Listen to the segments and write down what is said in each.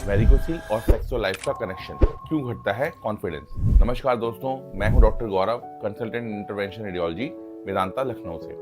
Varicocele और sexual life का connection क्यों घटता है कॉन्फिडेंस। नमस्कार दोस्तों, मैं हूं doctor Gaurav, consultant intervention radiology, Vedanta Lucknow से।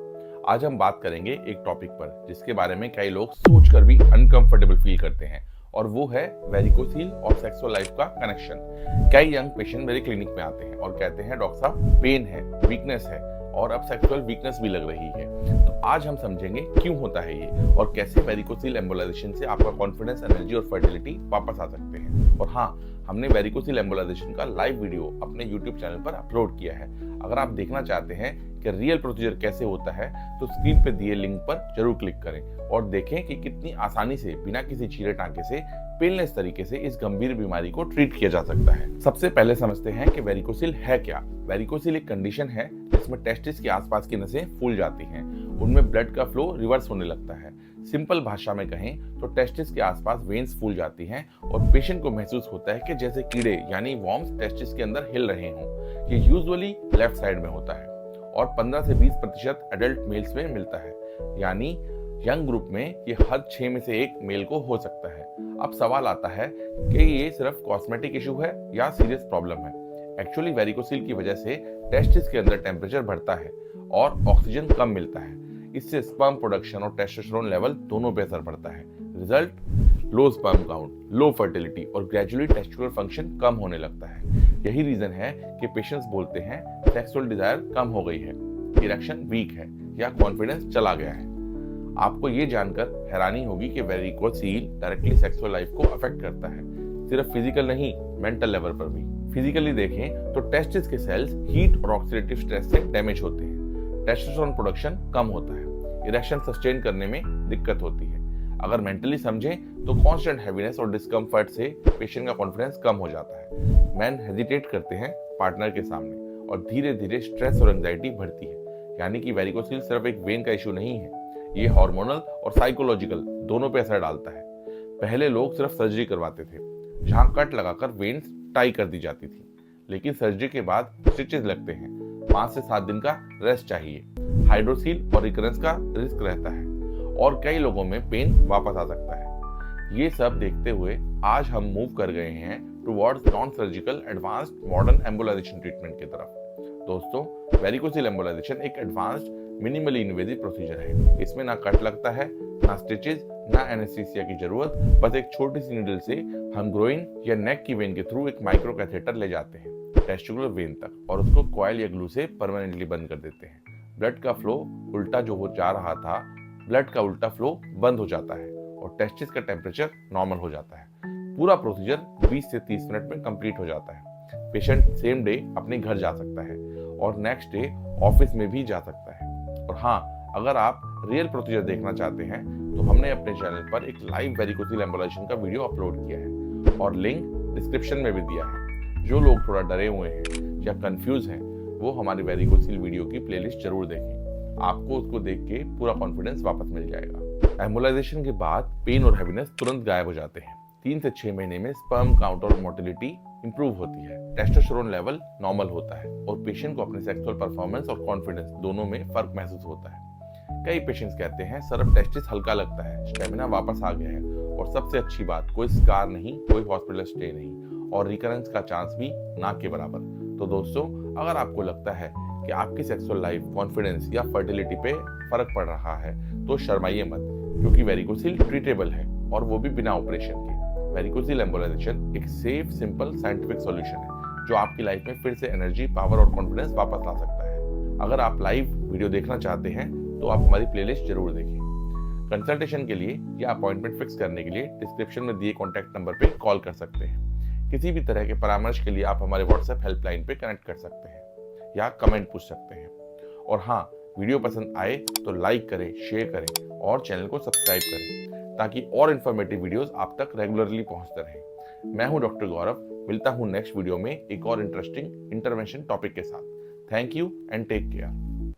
आज हम बात करेंगे एक टॉपिक पर जिसके बारे में कई लोग सोचकर भी अनकंफर्टेबल फील करते हैं, और वो है वेरिकोसिल और सेक्सुअल लाइफ का कनेक्शन। कई यंग पेशेंट मेरे क्लिनिक में आते हैं और कहते हैं डॉक्टर साहब पेन है, वीकनेस है और अब सेक्सुअल वीकनेस भी लग रही है। तो आज हम समझेंगे क्यों होता है ये और कैसे वेरिकोसिल एम्बोलाइजेशन से आपका कॉन्फिडेंस, एनर्जी और फर्टिलिटी वापस आ सकते हैं। और हाँ, हमने वेरिकोसिल एम्बोलाइजेशन का लाइव वीडियो अपने YouTube चैनल पर अपलोड किया है। अगर आप देखना चाहते हैं कि रियल प्रोसीजर कैसे होता है तो स्क्रीन पे दिए लिंक पर जरूर क्लिक करें और देखें कि कितनी आसानी से बिना किसी चीरे टांके से पेनलेस तरीके से इस गंभीर बीमारी को ट्रीट किया जा सकता है। सबसे पहले समझते हैं कि वेरिकोसिल है क्या। वेरिकोसिल एक कंडीशन है जिसमें टेस्टिस के आसपास की नसें फूल जाती हैं, उनमें ब्लड का फ्लो रिवर्स होने लगता है। सिंपल भाषा में कहें तो टेस्टिस के आसपास वेन्स फूल जाती हैं और पेशेंट को महसूस होता है कि जैसे कीड़े यानी वॉर्म्स टेस्टिस के अंदर हिल रहे हों। ये यूजुअली लेफ्ट साइड में होता है और 15 से 20% एडल्ट मेल्स में मिलता है, यानी यंग ग्रुप में ये हर 6 में से 1 मेल को हो सकता है। अब सवाल आता है कि ये सिर्फ कॉस्मेटिक इशू है या सीरियस प्रॉब्लम है। एक्चुअली वेरिकोसिल की वजह से टेस्टिस के अंदर टेम्परेचर बढ़ता है और ऑक्सीजन कम मिलता है। इससे स्पर्म प्रोडक्शन और टेस्टोस्टेरोन लेवल दोनों पे असर पड़ता है। रिजल्ट लो स्पर्म काउंट, लो फर्टिलिटी और ग्रेजुअली टेस्टिकुलर फंक्शन कम होने लगता है। यही रीजन है कि पेशेंट्स बोलते हैं सेक्सुअल डिजायर कम हो गई है, इरेक्शन वीक है या कॉन्फिडेंस चला गया है। आपको ये जानकर हैरानी होगी कि वेरिकोसिल डायरेक्टली सेक्सुअल लाइफ को अफेक्ट करता है, सिर्फ फिजिकल नहीं, मेंटल लेवल पर भी। फिजिकली देखें तो टेस्टिस के सेल्स हीट और ऑक्सीडेटिव स्ट्रेस से डैमेज होते हैं, टेस्टोस्टेरोन प्रोडक्शन कम होता है, इरेक्शन सस्टेन करने में दिक्कत होती है। अगर मेंटली समझें तो कांस्टेंट हैवीनेस और डिस्कम्फर्ट से पेशेंट का कॉन्फिडेंस कम हो जाता है। मैन हेजिटेट करते हैं पार्टनर के सामने और धीरे धीरे स्ट्रेस और एंजाइटी बढ़ती है। यानी कि वेरिकोसिल सिर्फ एक वेन का इशू नहीं है, ये हार्मोनल और साइकोलॉजिकल दोनों पे असर डालता है। पहले लोग सिर्फ सर्जरी करवाते थे, जहां कट लगाकर वेन्स टाई कर दी जाती थी, लेकिन सर्जरी के बाद स्टिचेस लगते हैं, 5 से 7 दिन का रेस्ट चाहिए, हाइड्रोसील और रिकरेंस का रिस्क रहता है और कई लोगों में पेन वापस आ सकता है। ये सब देखते हुए आज हम मूव कर गए हैं towards non surgical advanced modern embolisation treatment की तरफ। दोस्तों, वेरिकोसिल एम्बोलाइजेशन एक एडवांस्ड मिनिमली इन्वेजिव प्रोसीजर है। इसमें ना कट लगता है, ना स्टिचेस, ना एनेस्थीसिया की जरूरत। बस एक छोटी सी नीडल से हम ग्रोइन या नेक की वेन के थ्रू एक माइक्रो कैथेटर ले जाते हैं टेस्टिकुलर वेन तक और उसको कॉइल या ग्लू से परमानेंटली बंद कर देते हैं। ब्लड का फ्लो उल्टा जो हो जा रहा था, ब्लड का उल्टा फ्लो बंद हो जाता है और टेस्टिस का टेम्परेचर नॉर्मल हो जाता है। पूरा प्रोसीजर 20 से 30 मिनट में कंप्लीट हो जाता है। पेशेंट सेम डे अपने घर जा सकता है और नेक्स्ट डे ऑफिस में भी जा सकता है। और हाँ, अगर आप रियल प्रोसीजर देखना चाहते हैं तो हमने अपने चैनल पर एक लाइव वेरिकोसिल एम्बोलाइजेशन का वीडियो अपलोड किया है और लिंक डिस्क्रिप्शन में भी दिया है। जो लोग थोड़ा डरे हुए हैं या कंफ्यूज हैं, वो हमारी वेरिकोसिल वीडियो की प्लेलिस्ट जरूर देखें। आपको उसको देख के पूरा कॉन्फिडेंस वापस मिल जाएगा। एम्बोलाइजेशन के बाद पेन और हैवीनेस तुरंत गायब हो जाते हैं। 3 से 6 महीने में स्पर्म काउंट और मोटिलिटी इंप्रूव होती है, टेस्टोस्टेरोन लेवल नॉर्मल होता है और पेशेंट को अपने सेक्सुअल परफॉर्मेंस और कॉन्फिडेंस दोनों में फर्क महसूस होता है। कई पेशेंट्स कहते हैं सर अब टेस्टिस हल्का लगता है, स्टेमिना वापस आ गया है और सबसे अच्छी बात, कोई स्कार नहीं, कोई हॉस्पिटल स्टे नहीं और रिकरेंस का चांस भी ना के बराबर। तो दोस्तों, अगर आपको लगता है कि आपकी सेक्सुअल लाइफ, कॉन्फिडेंस या फर्टिलिटी पे फर्क पड़ रहा है तो शर्माइए मत, क्योंकि वेरिकोसिल ट्रीटेबल है और वो भी बिना ऑपरेशन के। वेरिकोसिल एम्बोलाइजेशन एक सेफ, सिंपल, साइंटिफिक सॉल्यूशन है जो आपकी लाइफ में फिर से एनर्जी, पावर और कॉन्फिडेंस वापस ला सकता है। अगर आप लाइव वीडियो देखना चाहते हैं तो आप हमारी प्लेलिस्ट जरूर देखें। कंसल्टेशन के लिए या अपॉइंटमेंट फिक्स करने के लिए डिस्क्रिप्शन में दिए कॉन्टैक्ट नंबर पे कॉल कर सकते हैं। किसी भी तरह के परामर्श के लिए आप हमारे व्हाट्सएप हेल्पलाइन पे कनेक्ट कर सकते हैं या कमेंट पूछ सकते हैं। और हाँ, वीडियो पसंद आए तो लाइक करें, शेयर करें और चैनल को सब्सक्राइब करें ताकि और इन्फॉर्मेटिव वीडियोस आप तक रेगुलरली पहुंचते रहें। मैं हूं डॉक्टर गौरव, मिलता हूं नेक्स्ट वीडियो में एक और इंटरेस्टिंग इंटरवेंशन टॉपिक के साथ। Thank you and take care.